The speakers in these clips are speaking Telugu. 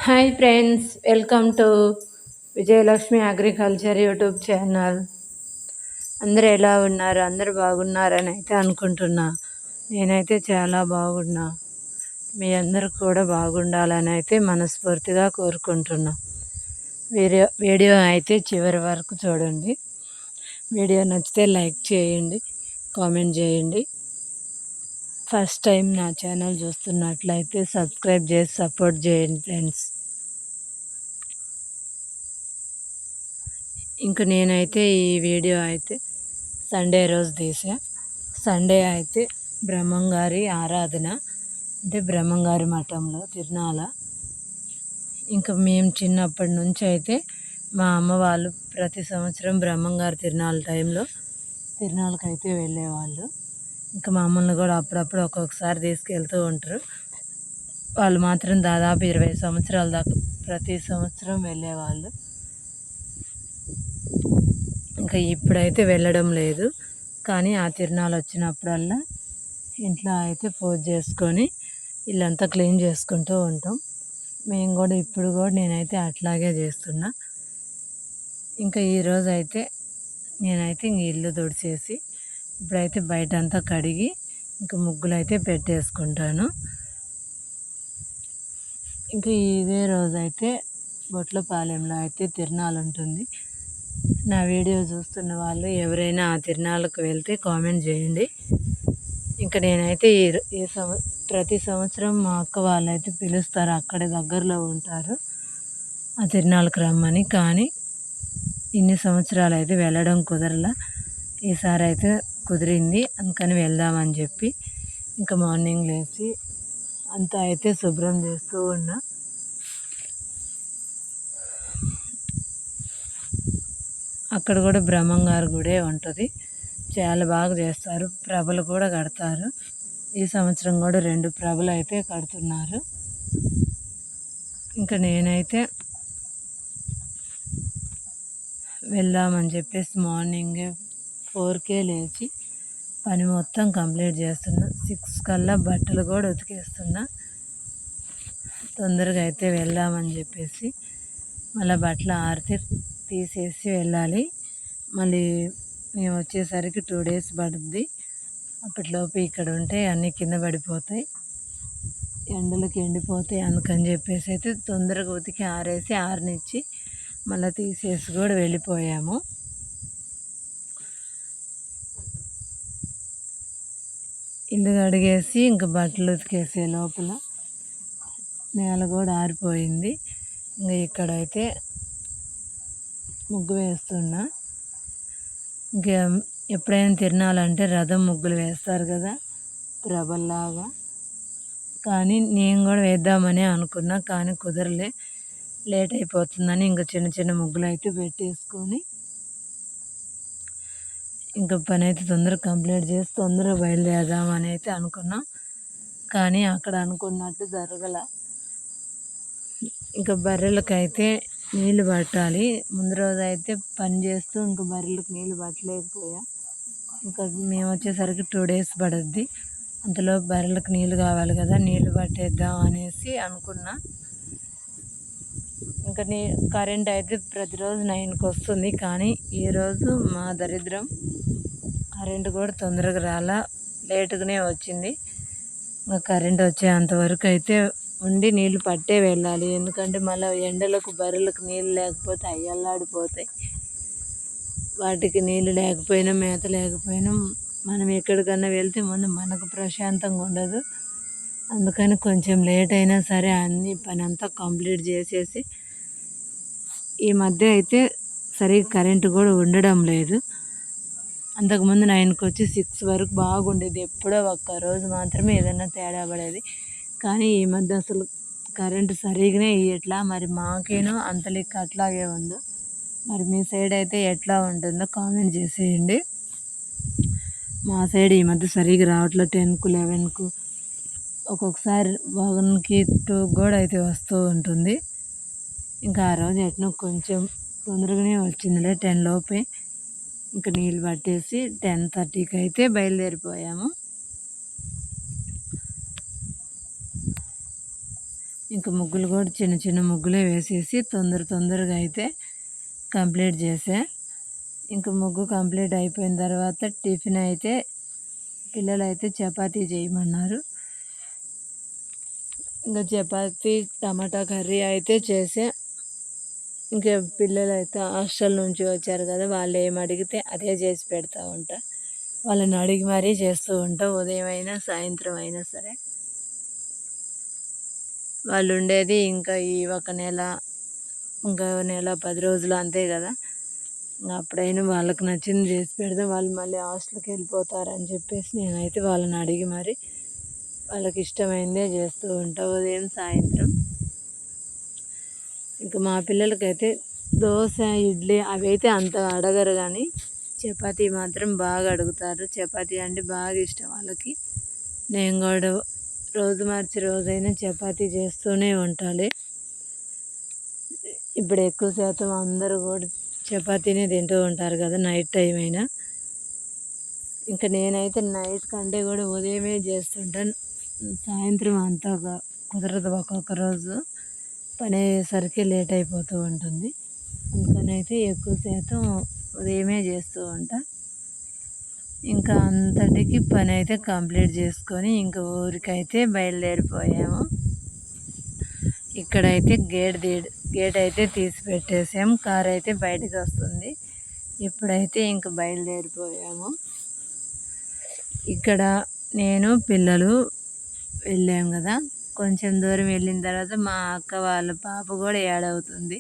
Hi friends, welcome to Vijayalakshmi agriculture YouTube channel. అందరూ ఎలా ఉన్నారు? అందరూ బాగున్నారని అయితే అనుకుంటున్నా. నేనైతే చాలా బాగున్నా. మీ అందరూ కూడా బాగుండాలని అయితే మనస్ఫూర్తిగా కోరుకుంటున్నా. వీడియో అయితే చివరి వరకు చూడండి. వీడియో నచ్చితే లైక్ చేయండి, కామెంట్ చేయండి. ఫస్ట్ టైం నా ఛానల్ చూస్తున్నట్లయితే సబ్స్క్రైబ్ చేసి సపోర్ట్ చేయండి ఫ్రెండ్స్. ఇంక నేనైతే ఈ వీడియో అయితే సండే రోజు తీసా. సండే అయితే బ్రహ్మంగారి ఆరాధన, అంటే బ్రహ్మంగారి మఠంలో తిరునాళ. ఇంకా మేము చిన్నప్పటి నుంచి అయితే మా అమ్మ వాళ్ళు ప్రతి సంవత్సరం బ్రహ్మంగారి తిరునాళ్ళ టైంలో తిరునాళ్ళకైతే వెళ్ళేవాళ్ళు. ఇంకా మమ్మల్ని కూడా అప్పుడప్పుడు ఒక్కొక్కసారి తీసుకెళ్తూ ఉంటారు. వాళ్ళు మాత్రం దాదాపు 20 సంవత్సరాల దాకా ప్రతి సంవత్సరం వెళ్ళేవాళ్ళు. ఇంకా ఇప్పుడైతే వెళ్ళడం లేదు, కానీ ఆ తిరునాళ్ళు వచ్చినప్పుడల్లా ఇంట్లో అయితే పూజ చేసుకొని ఇల్లంతా క్లీన్ చేసుకుంటూ ఉంటాం. మేము కూడా ఇప్పుడు కూడా నేనైతే అట్లాగే చేస్తున్నా. ఇంకా ఈరోజు అయితే నేనైతే ఇంక ఇల్లు తుడిచేసి ఇప్పుడైతే బయట అంతా కడిగి ఇంకా ముగ్గులు అయితే పెట్టేసుకుంటాను. ఇంకా ఇదే రోజైతే బొట్లపాలెంలో అయితే తిరునాళ్ళు ఉంటుంది. నా వీడియో చూస్తున్న వాళ్ళు ఎవరైనా ఆ తిరునాళ్ళకు వెళ్తే కామెంట్ చేయండి. ఇంకా నేనైతే ప్రతి సంవత్సరం మా అక్క వాళ్ళైతే పిలుస్తారు, అక్కడే దగ్గరలో ఉంటారు ఆ తిరునాళ్ళకు రమ్మని. కానీ ఇన్ని సంవత్సరాలు అయితే వెళ్ళడం కుదరలా. ఈసారి అయితే కుదిరింది, అందుకని వెళ్దామని చెప్పి ఇంకా మార్నింగ్ లేచి అంతా అయితే శుభ్రం చేస్తూ ఉన్నా. అక్కడ కూడా బ్రహ్మంగారి గుడే ఉంటుంది, చాలా బాగా చేస్తారు. ప్రభలు కూడా కడతారు. ఈ సంవత్సరం కూడా 2 ప్రభలు అయితే కడుతున్నారు. ఇంకా నేనైతే వెళ్దామని చెప్పేసి మార్నింగే 4కే లేచి పని మొత్తం కంప్లీట్ చేస్తున్నా. 6 కల్లా బట్టలు కూడా ఉతికేస్తున్నా. తొందరగా అయితే వెళ్దామని చెప్పేసి మళ్ళీ బట్టలు ఆరితే తీసేసి వెళ్ళాలి. మళ్ళీ మేము వచ్చేసరికి 2 డేస్ పడుద్ది. అప్పటిలోపు ఇక్కడ ఉంటే అన్నీ కింద పడిపోతాయి, ఎండలకి ఎండిపోతాయి. అందుకని చెప్పేసి అయితే తొందరగా ఉతికి ఆరేసి ఆరనిచ్చి మళ్ళీ తీసేసి కూడా వెళ్ళిపోయాము. ఇల్లు కడిగేసి ఇంక బట్టలు ఉతికేసే లోపల నేల కూడా ఆరిపోయింది. ఇంకా ఇక్కడైతే ముగ్గు వేస్తున్నా. ఇంకా ఎప్పుడైనా తిరణాలంటే రథం ముగ్గులు వేస్తారు కదా, ప్రభల్లాగా. కానీ నేను కూడా వేద్దామని అనుకున్నా, కానీ కుదరలే, లేట్ అయిపోతుందని ఇంకా చిన్న చిన్న ముగ్గులు అయితే పెట్టేసుకొని ఇంకా పని అయితే తొందరగా కంప్లీట్ చేసి తొందరగా బయలుదేరదామని అయితే అనుకున్నాం. కానీ అక్కడ అనుకున్నట్టు జరగల. ఇంకా బర్రెలకైతే నీళ్ళు పట్టాలి. ముందు రోజు అయితే పని చేస్తూ ఇంకా బర్రెలకు నీళ్ళు పట్టలేకపోయా. ఇంకా మేము వచ్చేసరికి 2 డేస్ పడుద్ది. అంతలో బర్రెలకు నీళ్ళు కావాలి కదా, నీళ్ళు పట్టేద్దాం అనేసి అనుకున్నా. ఇంకా కరెంట్ అయితే ప్రతిరోజు 9కి వస్తుంది, కానీ ఈరోజు మా దరిద్రం కరెంటు కూడా తొందరగా రాలా, లేటుగానే వచ్చింది. ఇంకా కరెంట్ వచ్చేంతవరకు అయితే ఉండి నీళ్ళు పట్టే వెళ్ళాలి. ఎందుకంటే మళ్ళీ ఎండలకు బర్రెలకు నీళ్ళు లేకపోతే అవి అల్లాడిపోతాయి. వాటికి నీళ్ళు లేకపోయినా మేత లేకపోయినా మనం ఎక్కడికన్నా వెళ్తే ముందు మనకు ప్రశాంతంగా ఉండదు. అందుకని కొంచెం లేట్ అయినా సరే అన్ని పని అంతా కంప్లీట్ చేసేసి, ఈ మధ్య అయితే సరిగ్గా కరెంటు కూడా ఉండడం లేదు. అంతకుముందు 9కి వచ్చి 6 వరకు బాగుండేది. ఎప్పుడో ఒక్కరోజు మాత్రమే ఏదన్నా తేడా పడేది. కానీ ఈ మధ్య అసలు కరెంటు సరిగానే ఇవ్వట్లా. మరి మాకేనో అంత లెక్క అట్లాగే ఉందో, మరి మీ సైడ్ అయితే ఎట్లా ఉంటుందో కామెంట్ చేసేయండి. మా సైడ్ ఈ మధ్య సరిగా రావట్లే. 10కు 11కు ఒక్కొక్కసారి 1కి 2 కూడా అయితే వస్తూ ఉంటుంది. ఇంకా ఆ రోజు ఎట్నో కొంచెం తొందరగానే వచ్చిందిలే, 10 లోపే. ఇంకా నీళ్ళు పట్టేసి 10:30కి అయితే బయలుదేరిపోయాము. ఇంకా ముగ్గులు కూడా చిన్న చిన్న ముగ్గులే వేసేసి తొందరగా అయితే కంప్లీట్ చేసా. ఇంకా ముగ్గు కంప్లీట్ అయిపోయిన తర్వాత టిఫిన్ అయితే పిల్లలు అయితే చపాతీ చేయమన్నారు. ఇంకా చపాతీ టమాటా కర్రీ అయితే చేసా. ఇంకా పిల్లలు అయితే హాస్టల్ నుంచి వచ్చారు కదా, వాళ్ళు ఏం అడిగితే అదే చేసి పెడతా ఉంటా. వాళ్ళని అడిగి మరీ చేస్తూ ఉంటా, ఉదయం అయినా సాయంత్రం అయినా సరే. వాళ్ళు ఉండేది ఇంకా ఈ ఒక నెల, ఇంకా నెల 10 రోజులు అంతే కదా. అప్పుడైనా వాళ్ళకి నచ్చింది చేసి పెడితే వాళ్ళు మళ్ళీ హాస్టల్కి వెళ్ళిపోతారని చెప్పేసి నేనైతే వాళ్ళని అడిగి మరి వాళ్ళకి ఇష్టమైందే చేస్తూ ఉంటా ఉదయం సాయంత్రం. ఇంకా మా పిల్లలకైతే దోశ ఇడ్లీ అవి అయితే అంత అడగరు, కానీ చపాతీ మాత్రం బాగా అడుగుతారు. చపాతీ అంటే బాగా ఇష్టం వాళ్ళకి. నేను కూడా రోజు మార్చి రోజైనా చపాతీ చేస్తూనే ఉంటాలి. ఇప్పుడు ఎక్కువ శాతం అందరూ కూడా చపాతీనే తింటూ ఉంటారు కదా, నైట్ టైం అయినా. ఇంకా నేనైతే నైట్ కంటే కూడా ఉదయమే చేస్తుంటాను. సాయంత్రం అంతగా కుదరదు, ఒక్కొక్క రోజు పని అయ్యేసరికి లేట్ అయిపోతూ ఉంటుంది. అందుకని అయితే ఎక్కువ శాతం ఉదయమే చేస్తూ ఉంటా. ఇంకా అంతటికి పని అయితే కంప్లీట్ చేసుకొని ఇంకా ఊరికైతే బయలుదేరిపోయాము. ఇక్కడైతే గేట్ అయితే తీసి పెట్టేసాం, కార్ అయితే బయటకు వస్తుంది. ఇప్పుడైతే ఇంక బయలుదేరిపోయాము. ఇక్కడ నేను పిల్లలు వెళ్ళాం కదా, కొంచెం దూరం వెళ్ళిన తర్వాత మా అక్క వాళ్ళ పాప కూడా యాడ్ అవుతుంది.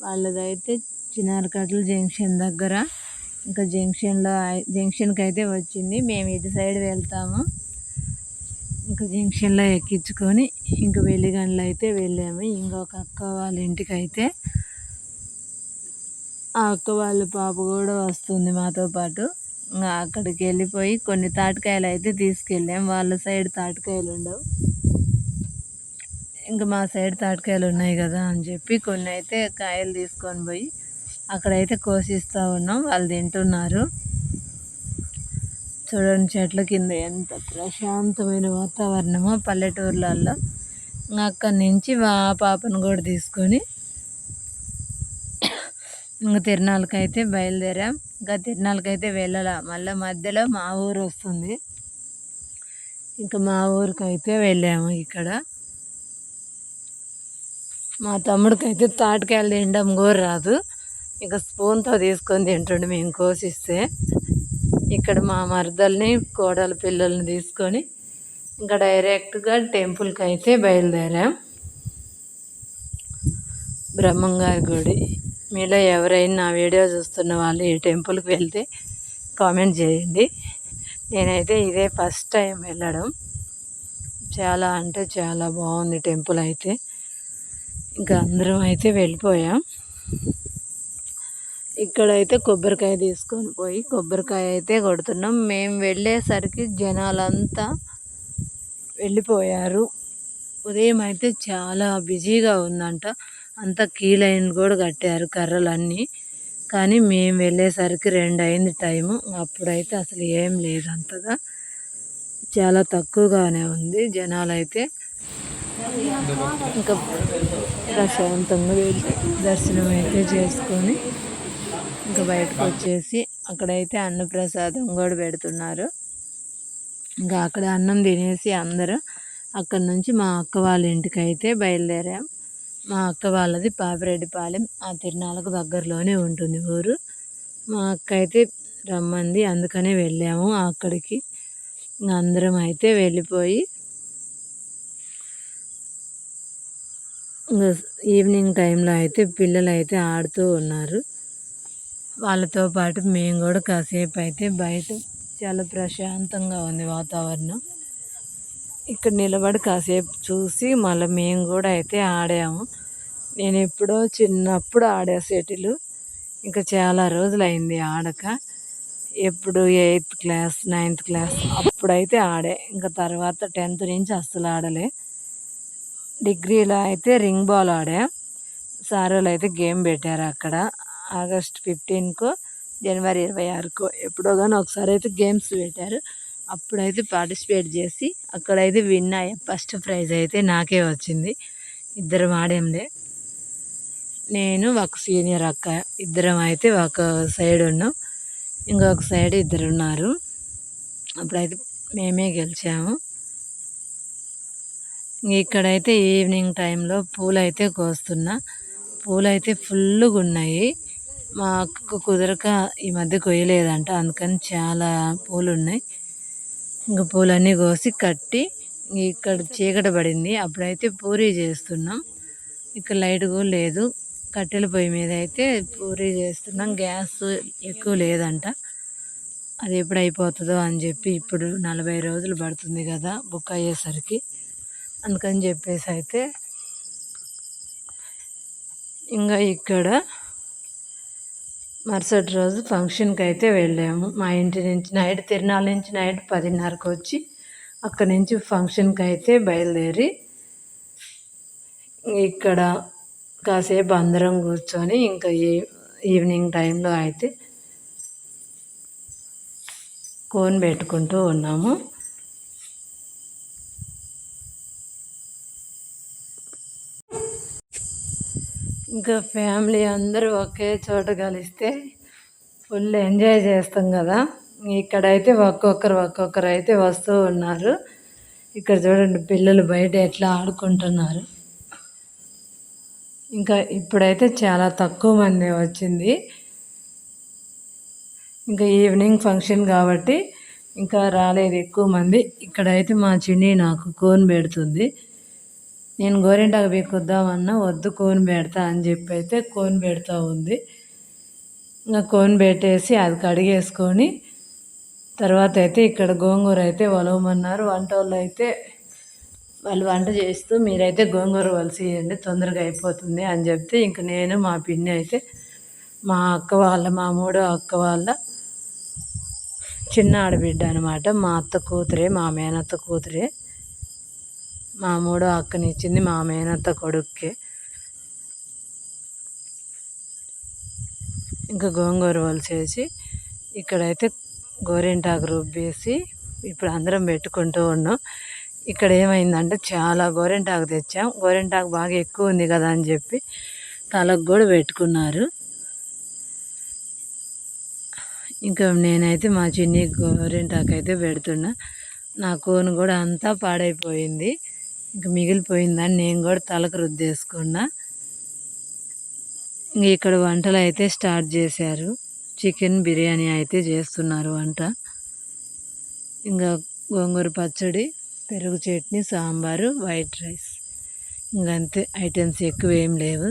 వాళ్ళదైతే చిన్నారకట్ల జంక్షన్ దగ్గర. ఇంకా జంక్షన్కి అయితే వచ్చింది. మేము ఇటు సైడ్ వెళ్తాము. ఇంకా జంక్షన్లో ఎక్కించుకొని ఇంక వెలిగండ్లు అయితే వెళ్ళాము. ఇంకొక అక్క వాళ్ళ ఇంటికి అయితే ఆ అక్క వాళ్ళ పాప కూడా వస్తుంది మాతో పాటు. ఇంకా అక్కడికి వెళ్ళిపోయి కొన్ని తాటికాయలు అయితే తీసుకెళ్ళాం. వాళ్ళ సైడ్ తాటికాయలు ఉండవు, ఇంకా మా సైడ్ తాటికాయలు ఉన్నాయి కదా అని చెప్పి కొన్ని అయితే కాయలు తీసుకొని పోయి అక్కడైతే కోసిస్తూ ఉన్నాం. వాళ్ళు తింటున్నారు. చూడండి చెట్ల కింద ఎంత ప్రశాంతమైన వాతావరణమో పల్లెటూర్లలో. ఇంకా అక్కడి నుంచి ఆ పాపను కూడా తీసుకొని ఇంకా తిరునాళ్ళకి అయితే బయలుదేరాం. ఇంకా తిరునాళ్ళకి అయితే వెళ్ళాల, మళ్ళీ మధ్యలో మా ఊరు వస్తుంది. ఇంకా మా ఊరికి అయితే వెళ్ళాము. ఇక్కడ మా తమ్ముడికి అయితే తాటికాయలు తినడం కూడా రాదు, ఇక స్పూన్తో తీసుకొని తింటుండే మేము కోసిస్తే. ఇక్కడ మా మరదల్ని కోడల పిల్లల్ని తీసుకొని ఇంకా డైరెక్ట్గా టెంపుల్కి అయితే బయలుదేరాం. బ్రహ్మంగారి గుడి. మీలో ఎవరైనా నా వీడియో చూస్తున్న వాళ్ళు ఈ టెంపుల్కి వెళ్తే కామెంట్ చేయండి. నేనైతే ఇదే ఫస్ట్ టైం వెళ్ళడం. చాలా అంటే చాలా బాగుంది టెంపుల్ అయితే. ఇంకా అందరం అయితే వెళ్ళిపోయాం. ఇక్కడైతే కొబ్బరికాయ తీసుకొని పోయి కొబ్బరికాయ అయితే కొడుతున్నాం. మేము వెళ్ళేసరికి జనాలంతా వెళ్ళిపోయారు. ఉదయం అయితే చాలా బిజీగా ఉందంట. అంతా క్యూ లైన్ కూడా కట్టారు కర్రలన్నీ. కానీ మేము వెళ్ళేసరికి 2 అయింది టైము. అప్పుడైతే అసలు ఏం లేదు, అంతగా చాలా తక్కువగానే ఉంది జనాలు అయితే. ఇంకా ప్రశాంతంగా వెళ్ళి దర్శనం అయితే చేసుకొని ఇంకా బయటకు వచ్చేసి అక్కడైతే అన్నప్రసాదం కూడా పెడుతున్నారు. ఇంకా అక్కడ అన్నం తినేసి అందరూ అక్కడి నుంచి మా అక్క వాళ్ళ ఇంటికి అయితే బయలుదేరాం. మా అక్క వాళ్ళది పాపిరెడ్డిపాలెం, ఆ తిరునాళ్ళకు దగ్గరలోనే ఉంటుంది ఊరు. మా అక్క అయితే రమ్మంది, అందుకనే వెళ్ళాము అక్కడికి. ఇంకా అందరం అయితే వెళ్ళిపోయి ఈవినింగ్ టైంలో అయితే పిల్లలు అయితే ఆడుతూ ఉన్నారు. వాళ్ళతో పాటు మేము కూడా కాసేపు అయితే బయట చాలా ప్రశాంతంగా ఉంది వాతావరణం. ఇక్కడ నిలబడి కాసేపు చూసి మళ్ళీ మేము కూడా అయితే ఆడాము. నేను ఎప్పుడో చిన్నప్పుడు ఆడా షటిల్, ఇంకా చాలా రోజులు అయింది ఆడక. ఎప్పుడు 8th క్లాస్ 9th క్లాస్ అప్పుడైతే ఆడే. ఇంకా తర్వాత 10th నుంచి అస్సలు ఆడలే. డిగ్రీలో అయితే రింగ్ బాల్ ఆడా. సార్ వాళ్ళు అయితే గేమ్ పెట్టారు అక్కడ. ఆగస్ట్ 15కో జనవరి 26కో ఎప్పుడో కానీ ఒకసారి అయితే గేమ్స్ పెట్టారు. అప్పుడైతే పార్టిసిపేట్ చేసి అక్కడైతే విన్ అయ్యా. ఫస్ట్ ప్రైజ్ అయితే నాకే వచ్చింది. ఇద్దరం ఆడాంలే, నేను ఒక సీనియర్ అక్క, ఇద్దరం అయితే ఒక సైడ్ ఉన్నాం, ఇంకొక సైడ్ ఇద్దరు ఉన్నారు. అప్పుడైతే మేమే గెలిచాము. ఇక్కడైతే ఈవినింగ్ టైంలో పూలైతే కోస్తున్నా. పూలైతే ఫుల్గా ఉన్నాయి. మా అక్కకు కుదరక ఈ మధ్య కొయ్యలేదంట, అందుకని చాలా పూలు ఉన్నాయి. ఇంకా పూలన్నీ కోసి కట్టి ఇక్కడ చీకటి పడింది. అప్పుడైతే పూరీ చేస్తున్నాం. ఇక్కడ లైట్ కూడా లేదు. కట్టెల పొయ్యి మీద అయితే పూరీ చేస్తున్నాం. గ్యాస్ ఎక్కువ లేదంట, అది ఎప్పుడు అయిపోతుందో అని చెప్పి, ఇప్పుడు 40 రోజులు పడుతుంది కదా బుక్ అయ్యేసరికి, అందుకని చెప్పేసి అయితే ఇంకా ఇక్కడ మరుసటి రోజు ఫంక్షన్కి అయితే వెళ్ళాము. మా ఇంటి నుంచి నైట్, తిరునాళ్ళ నుంచి నైట్ 10:30కి వచ్చి అక్కడి నుంచి ఫంక్షన్కి అయితే బయలుదేరి ఇక్కడ కాసేపు అందరం కూర్చొని ఇంకా ఈవినింగ్ టైంలో అయితే కోన్ పెట్టుకుంటూ ఉన్నాము. ఇంకా ఫ్యామిలీ అందరూ ఒకే చోట కలిస్తే ఫుల్ ఎంజాయ్ చేస్తాం కదా. ఇక్కడైతే ఒక్కొక్కరు అయితే వస్తూ ఉన్నారు. ఇక్కడ చూడండి, పిల్లలు బయట ఎట్లా ఆడుకుంటున్నారు. ఇంకా ఇప్పుడైతే చాలా తక్కువ మంది వచ్చింది. ఇంకా ఈవినింగ్ ఫంక్షన్ కాబట్టి ఇంకా రాలేదు ఎక్కువ మంది. ఇక్కడైతే మా చిన్ని నాకు కోన్ పెడుతుంది. నేను గోరింటాకు పీకుద్దామన్నా, వద్దు కోన్ పెడతా అని చెప్పి అయితే కోన్ పెడతా ఉంది. ఇంకా కోన్ పెట్టేసి అది కడిగేసుకొని తర్వాత అయితే ఇక్కడ గోంగూర అయితే ఒలవమన్నారు. వంట వాళ్ళు అయితే వాళ్ళు వంట చేస్తూ, మీరైతే గోంగూర వలసేయండి తొందరగా అయిపోతుంది అని చెప్తే, ఇంక నేను మా పిన్ని అయితే మా మూడో అక్క వాళ్ళ చిన్న ఆడబిడ్డ అనమాట, మా అత్త కూతురే, మా మేనత్త కూతురే. మా మూడో అక్కనిచ్చింది మా మేనత్త కొడుక్కే. ఇంకా గోంగూర వలసేసి ఇక్కడైతే గోరింటాకు రుబ్బేసి ఇప్పుడు అందరం పెట్టుకుంటూ ఉన్నాం. ఇక్కడ ఏమైందంటే చాలా గోరింటాకు తెచ్చాం. గోరింటాకు బాగా ఎక్కువ ఉంది కదా అని చెప్పి తలకు కూడా పెట్టుకున్నారు. ఇంకా నేనైతే మా చిన్ని గోరింటాకు అయితే పెడుతున్నా. నా కోను కూడా అంతా పాడైపోయింది. ఇంకా మిగిలిపోయిందని నేను కూడా తలకు రుద్దేసుకున్నా. ఇక్కడ వంటలు అయితే స్టార్ట్ చేశారు. చికెన్ బిర్యానీ అయితే చేస్తున్నారు వంట. ఇంకా గోంగూర పచ్చడి, పెరుగు చట్నీ, సాంబారు, వైట్ రైస్, ఇంకంతే. ఐటమ్స్ ఎక్కువ ఏం లేవు.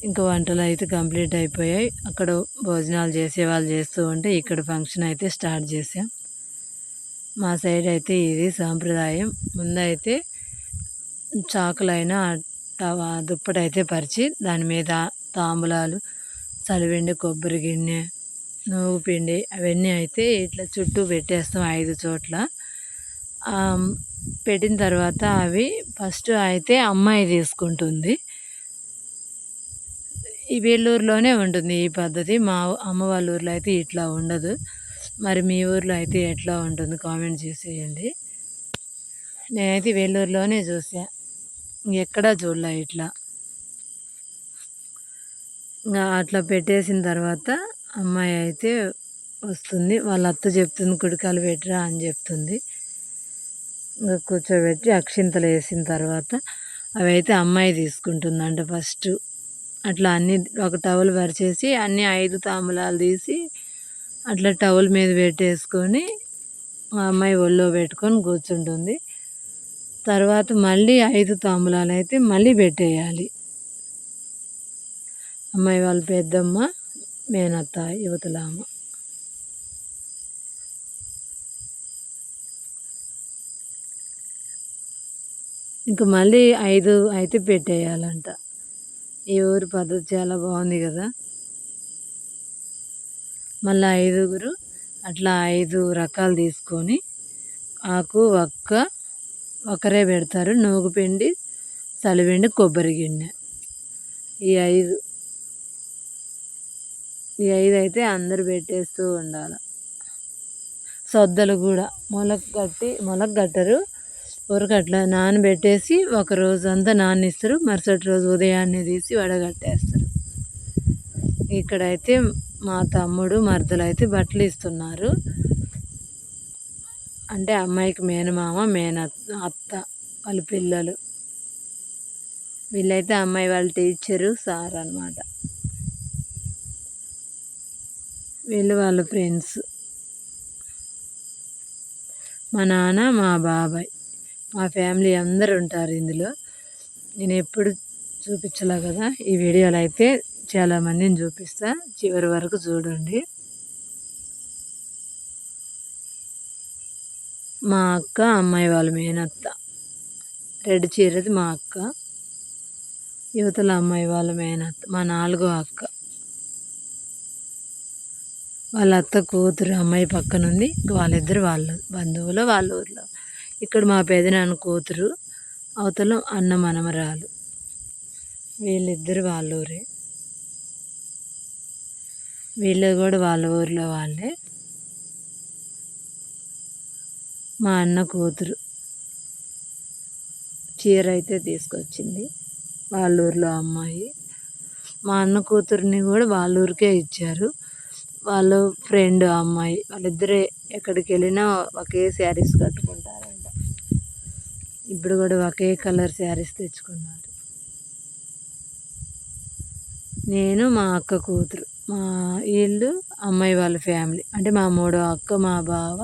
ఇంకా వంటలు అయితే కంప్లీట్ అయిపోయాయి. అక్కడ భోజనాలు చేసేవాళ్ళు చేస్తూ ఉంటే ఇక్కడ ఫంక్షన్ అయితే స్టార్ట్ చేసాం. మా సైడ్ అయితే ఇది సాంప్రదాయం. ముందైతే చాకులైన దుప్పటైతే పరిచి దాని మీద తాంబూలాలు, చలివిండి, కొబ్బరి గిన్నె, నువ్వు పిండి అవన్నీ అయితే ఇట్లా చుట్టూ పెట్టేస్తాం 5 చోట్ల. పెట్టిన తర్వాత అవి ఫస్ట్ అయితే అమ్మాయి తీసుకుంటుంది. ఈ వేలూరులోనే ఉంటుంది ఈ పద్ధతి. మా అమ్మ వాళ్ళ ఊర్లో అయితే ఇట్లా ఉండదు. మరి మీ ఊర్లో అయితే ఎట్లా ఉంటుంది కామెంట్ చేసేయండి. నేనైతే వేలూరులోనే చూసా, ఎక్కడా చూడలే ఇట్లా. ఇంకా అట్లా పెట్టేసిన తర్వాత అమ్మాయి అయితే వస్తుంది. వాళ్ళ అత్త చెప్తుంది కుడికాలు పెట్టరా అని చెప్తుంది. ఇంకా కూర్చోబెట్టి అక్షింతలు వేసిన తర్వాత అవి అయితే అమ్మాయి తీసుకుంటుందంట ఫస్ట్. అట్లా అన్నీ ఒక టవల్ పరిచేసి అన్నీ 5 తాంబూలాలు తీసి అట్లా టవల్ మీద పెట్టేసుకొని ఆ అమ్మాయి ఒళ్ళో పెట్టుకొని కూర్చుంటుంది. తర్వాత మళ్ళీ 5 తాంబూలాలు అయితే మళ్ళీ పెట్టేయాలి. అమ్మాయి వాళ్ళ పెద్దమ్మ, మేనత్త, యువతలామ. ఇంకా మళ్ళీ 5 అయితే పెట్టేయాలంట. ఈ ఊరి పద్ధతి చాలా బాగుంది కదా. మళ్ళీ 5 అట్లా 5 రకాలు తీసుకొని ఆకు, ఒక్కరే పెడతారు. నూగుపిండి, చలివిండి, కొబ్బరి గిన్నె, ఈ 5 అయితే అందరు పెట్టేస్తూ ఉండాలి. సొద్దలు కూడా మొలకగట్టరు, ఉరకట్ల నానబెట్టేసి ఒక రోజంతా నాననిస్తారు, మరుసటి రోజు ఉదయాన్నే తీసి వడగట్టేస్తారు. ఇక్కడైతే మా తమ్ముడు మరదలు అయితే బట్టలు ఇస్తున్నారు. అంటే అమ్మాయికి మేనమామ అత్త వాళ్ళ పిల్లలు. వీళ్ళైతే అమ్మాయి వాళ్ళ టీచరు సార్ అనమాట. వీళ్ళు వాళ్ళ ఫ్రెండ్స్. మా నాన్న, మా బాబాయ్, మా ఫ్యామిలీ అందరు ఉంటారు ఇందులో. నేను ఎప్పుడు చూపించలే కదా, ఈ వీడియోలో అయితే చాలామందిని చూపిస్తా, చివరి వరకు చూడండి. మా అక్క అమ్మాయి వాళ్ళ మేనత్త, రెడ్ చీరది మా అక్క, యువతల అమ్మాయి వాళ్ళ మేనత్త మా 4వ అక్క. వాళ్ళ అత్త కూతురు అమ్మాయి పక్కన ఉంది. వాళ్ళిద్దరు వాళ్ళ బంధువులు, వాళ్ళ ఊర్లో. ఇక్కడ మా పెదనాన్న కూతురు, అవతల అన్న మనమరాలు. వీళ్ళిద్దరు వాళ్ళ ఊరే. వీళ్ళు కూడా వాళ్ళ ఊర్లో వాళ్ళే. మా అన్న కూతురు చీర అయితే తీసుకొచ్చింది, వాళ్ళ ఊర్లో అమ్మాయి. మా అన్న కూతురిని కూడా వాళ్ళ ఊరికే ఇచ్చారు, వాళ్ళ ఫ్రెండ్ అమ్మాయి. వాళ్ళిద్దరే ఎక్కడికి వెళ్ళినా ఒకే శారీస్ కట్టుకుంటారంట. ఇప్పుడు కూడా ఒకే కలర్ శారీస్ తెచ్చుకున్నారు. నేను మా అక్క కూతురు, మా వీళ్ళు అమ్మాయి వాళ్ళ ఫ్యామిలీ. అంటే మా 3వ అక్క, మా బావ,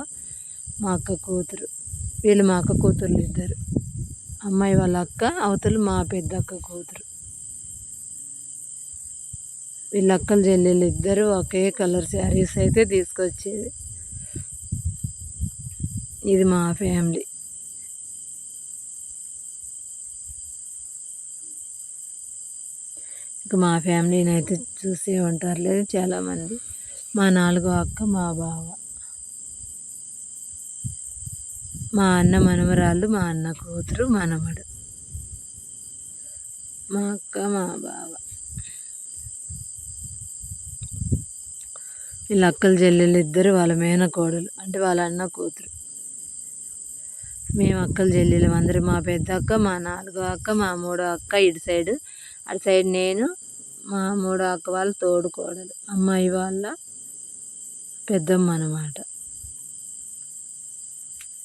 మా అక్క కూతురు. వీళ్ళు మా అక్క కూతుర్లు ఇద్దరు. అమ్మాయి వాళ్ళ అక్క, అవతలు మా పెద్ద అక్క కూతురు. వీళ్ళ అక్కలు చెల్లెళ్ళు ఇద్దరు ఒకే కలర్ శారీస్ అయితే తీసుకొచ్చేది. ఇది మా ఫ్యామిలీ. ఇంకా మా ఫ్యామిలీని అయితే చూసే ఉంటారు లేదు చాలామంది. మా 4వ అక్క, మా బావ, మా అన్న మనమరాళ్ళు, మా అన్న కూతురు మనమడు, మా అక్క, మా బావ. వీళ్ళ అక్కలు చెల్లెళ్ళు ఇద్దరు వాళ్ళ మేనకోడలు, అంటే వాళ్ళ అన్న కూతురు. మేము అక్కలు చెల్లెలు అందరూ. మా పెద్ద అక్క, మా 4వ అక్క, మా 3వ అక్క ఇటు సైడు, అటు సైడ్ నేను, మా 3వ అక్క వాళ్ళ తోడుకోడలు, అమ్మాయి వాళ్ళ పెద్దమ్మ అన్నమాట.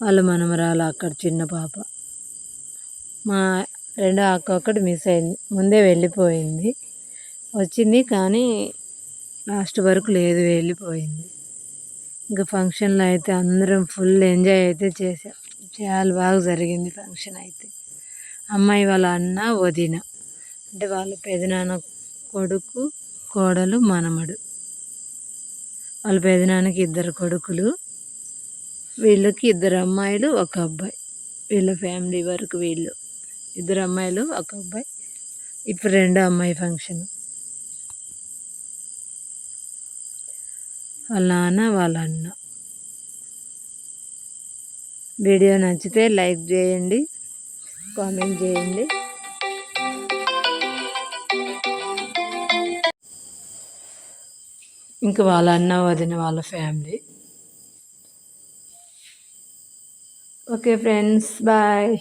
వాళ్ళ మనమరాలు అక్కడ చిన్న పాప. మా 2వ అక్క ఒకటి మిస్ అయింది, ముందే వెళ్ళిపోయింది. వచ్చింది కానీ లాస్ట్ వరకు లేదు, వెళ్ళిపోయింది. ఇంకా ఫంక్షన్లో అయితే అందరం ఫుల్ ఎంజాయ్ అయితే చేసాం. చాలా బాగా జరిగింది ఫంక్షన్ అయితే. అమ్మాయి వాళ్ళ అన్న వదిన, అంటే వాళ్ళ పెదనాన్న కొడుకు కోడలు మనమడు. వాళ్ళ పెదనాన్నకి 2 కొడుకులు, వీళ్ళకి 2 అమ్మాయిలు 1 అబ్బాయి. వీళ్ళ ఫ్యామిలీ వరకు వీళ్ళు 2 అమ్మాయిలు 1 అబ్బాయి. ఇప్పుడు 2వ అమ్మాయి ఫంక్షన్. వాళ్ళ నాన్న, వాళ్ళ అన్న. వీడియో నచ్చితే లైక్ చేయండి, కామెంట్ చేయండి. ఇంకా వాళ్ళ అన్న వదిన వాళ్ళ ఫ్యామిలీ. Okay friends, bye.